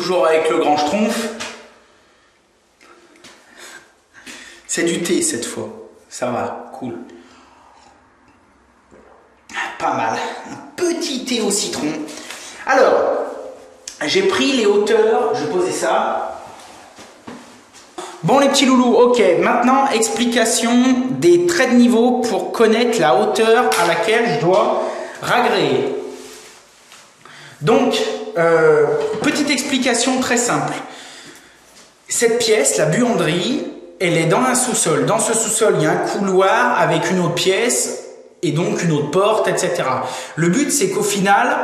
toujours avec le grand schtroumpf. C'est du thé cette fois. Ça va, cool. Pas mal. Un petit thé au citron. Alors, j'ai pris les hauteurs. Je vais poser ça. Bon les petits loulous, ok. Maintenant, explication des traits de niveau pour connaître la hauteur à laquelle je dois ragréer. Donc, petite explication très simple. Cette pièce, la buanderie, elle est dans un sous-sol. Dans ce sous-sol, il y a un couloir avec une autre pièce et donc une autre porte, etc. Le but, c'est qu'au final,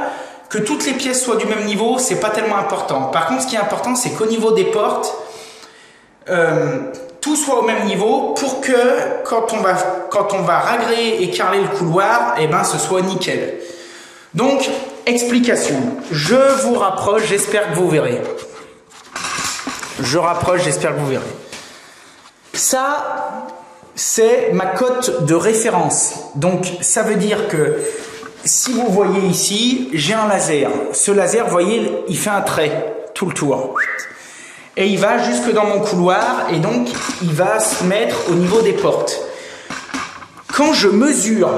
que toutes les pièces soient du même niveau, c'est pas tellement important. Par contre, ce qui est important, c'est qu'au niveau des portes, tout soit au même niveau pour que quand on va ragréer et carreler le couloir, eh ben, ce soit nickel. Donc, explication. Je vous rapproche, j'espère que vous verrez. Je rapproche, j'espère que vous verrez. Ça, c'est ma cote de référence. Donc, ça veut dire que si vous voyez ici, j'ai un laser. Ce laser, vous voyez, il fait un trait tout le tour. Et il va jusque dans mon couloir et donc il va se mettre au niveau des portes. Quand je mesure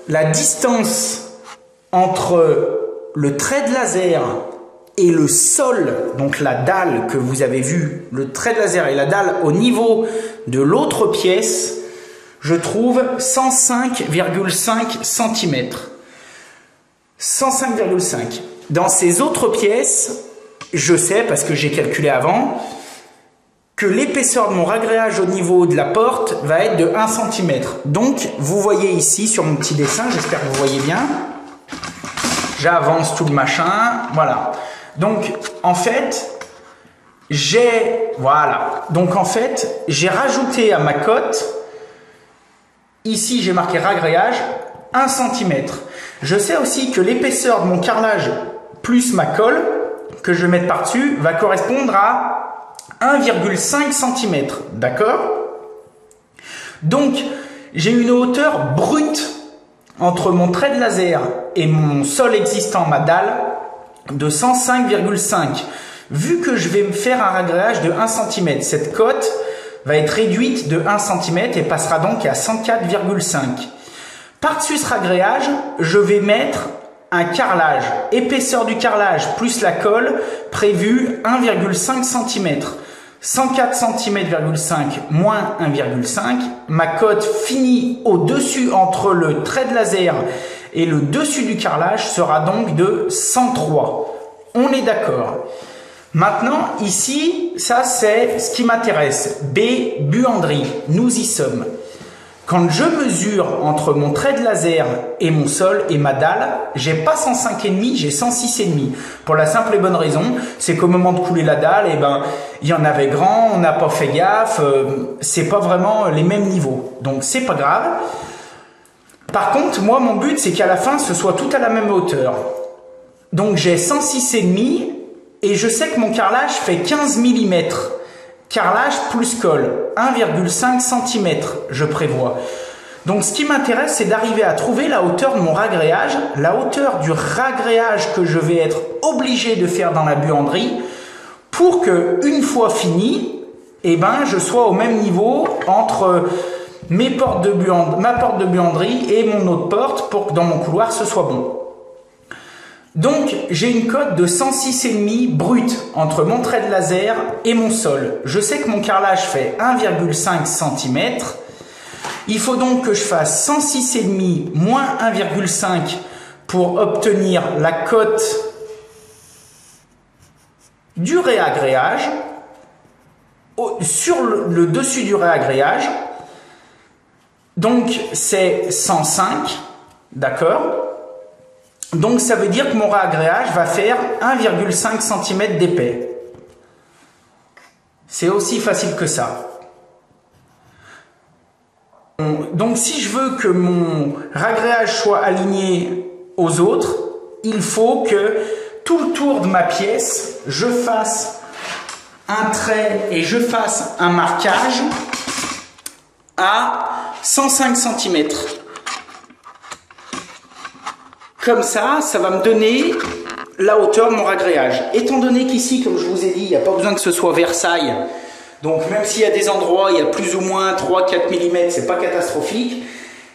la distance entre le trait de laser et le sol, donc la dalle que vous avez vue, le trait de laser et la dalle au niveau de l'autre pièce, je trouve 105,5 cm. 105,5. Dans ces autres pièces, je sais, parce que j'ai calculé avant, que l'épaisseur de mon ragréage au niveau de la porte va être de 1 cm. Donc, vous voyez ici sur mon petit dessin, j'espère que vous voyez bien, j'avance tout le machin, voilà. Donc, en fait, j'ai rajouté à ma cote, ici j'ai marqué ragréage, 1 cm. Je sais aussi que l'épaisseur de mon carrelage plus ma colle, que je vais mettre par-dessus, va correspondre à 1,5 cm. D'accord? Donc, j'ai une hauteur brute entre mon trait de laser et mon sol existant, ma dalle, de 105,5. Vu que je vais me faire un ragréage de 1 cm, cette cote va être réduite de 1 cm et passera donc à 104,5. Par-dessus ce ragréage, je vais mettre un carrelage, épaisseur du carrelage plus la colle, prévu 1,5 cm. 104 cm,5 moins 1,5. Ma cote finie au-dessus entre le trait de laser et le dessus du carrelage sera donc de 103. On est d'accord. Maintenant, ici, ça c'est ce qui m'intéresse. B, buanderie. Nous y sommes. Quand je mesure entre mon trait de laser et mon sol et ma dalle, j'ai pas 105,5, j'ai 106,5. Pour la simple et bonne raison, c'est qu'au moment de couler la dalle, eh ben, il y en avait grand, on n'a pas fait gaffe, c'est pas vraiment les mêmes niveaux. Donc c'est pas grave. Par contre, moi, mon but, c'est qu'à la fin, ce soit tout à la même hauteur. Donc j'ai 106,5 et je sais que mon carrelage fait 15 mm. Carrelage plus colle, 1,5 cm, je prévois. Donc ce qui m'intéresse, c'est d'arriver à trouver la hauteur de mon ragréage, la hauteur du ragréage que je vais être obligé de faire dans la buanderie pour que, une fois fini, eh ben, je sois au même niveau entre ma porte de buanderie et mon autre porte pour que dans mon couloir, ce soit bon. Donc, j'ai une cote de 106,5 brut entre mon trait de laser et mon sol. Je sais que mon carrelage fait 1,5 cm. Il faut donc que je fasse 106,5 moins 1,5 pour obtenir la cote du réagréage sur le dessus du réagréage. Donc, c'est 105, d'accord ? Donc, ça veut dire que mon réagréage va faire 1,5 cm d'épais. C'est aussi facile que ça. Donc, si je veux que mon ragréage soit aligné aux autres, il faut que tout le tour de ma pièce, je fasse un trait et je fasse un marquage à 105 cm. Comme ça, ça va me donner la hauteur de mon ragréage. Étant donné qu'ici, comme je vous ai dit, il n'y a pas besoin que ce soit Versailles, donc même s'il y a des endroits, il y a plus ou moins 3-4 mm, c'est pas catastrophique,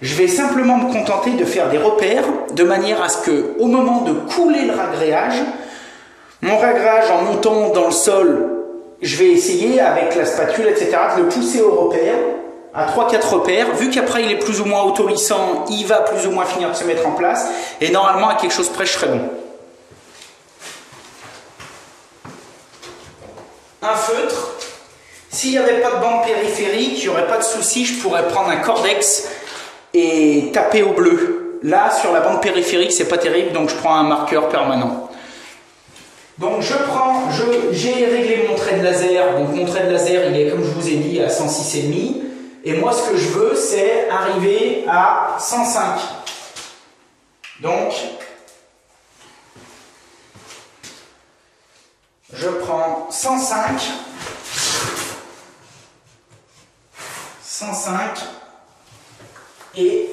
je vais simplement me contenter de faire des repères de manière à ce que, au moment de couler le ragréage, mon ragréage en montant dans le sol, je vais essayer avec la spatule, etc., de le pousser au repère, à 3-4 repères. Vu qu'après il est plus ou moins autolissant, il va plus ou moins finir de se mettre en place. Et normalement, à quelque chose près, je serai bon. Un feutre. S'il n'y avait pas de bande périphérique, il n'y aurait pas de souci, je pourrais prendre un cordex et taper au bleu. Là, sur la bande périphérique, c'est pas terrible, donc je prends un marqueur permanent. Donc j'ai réglé mon trait de laser. Donc mon trait de laser, il est, comme je vous ai dit, à 106,5. Et moi, ce que je veux, c'est arriver à 105. Donc, je prends 105. 105 et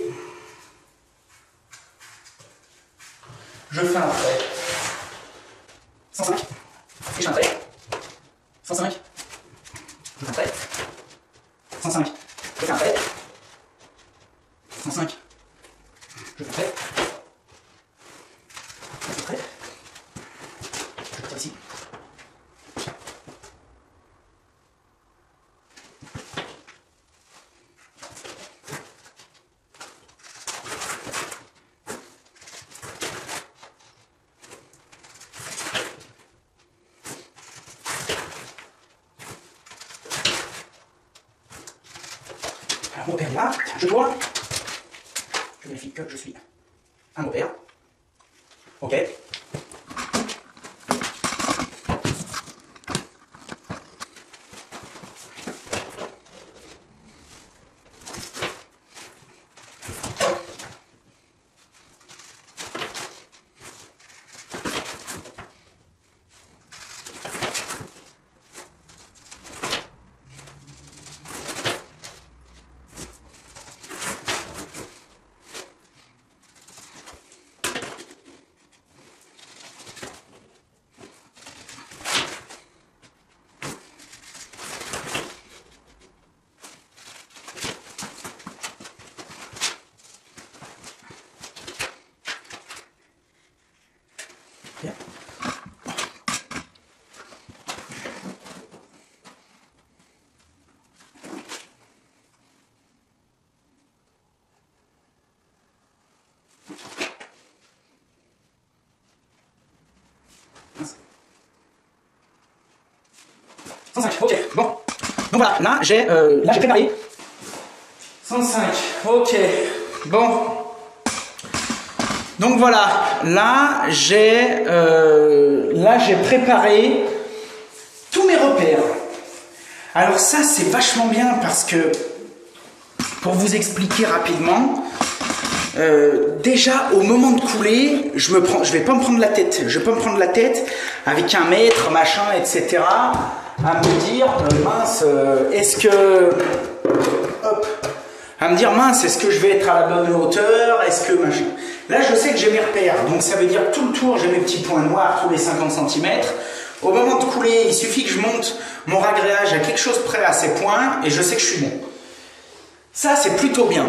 je fais un trait. 105 et je fais un trait. 105, je fais un trait. 105, je fais un trait. 105, je fais un trait. Je fais un trait. Je fais ici. Un repère là, je tourne. Je vérifie que je suis un repère. Ok. Bien. Ok, bon. Donc voilà, là j'ai préparé. 105, ok, bon. Donc voilà, là j'ai préparé tous mes repères. Alors ça c'est vachement bien parce que, pour vous expliquer rapidement, déjà au moment de couler, je vais pas me prendre la tête. Je vais pas me prendre la tête avec un mètre, machin, etc. à me dire mince, est-ce que est-ce que je vais être à la bonne hauteur, est-ce que machin. Là je sais que j'ai mes repères, donc ça veut dire que tout le tour j'ai mes petits points noirs tous les 50 cm. Au moment de couler, il suffit que je monte mon ragréage à quelque chose près à ces points et je sais que je suis bon. Ça c'est plutôt bien.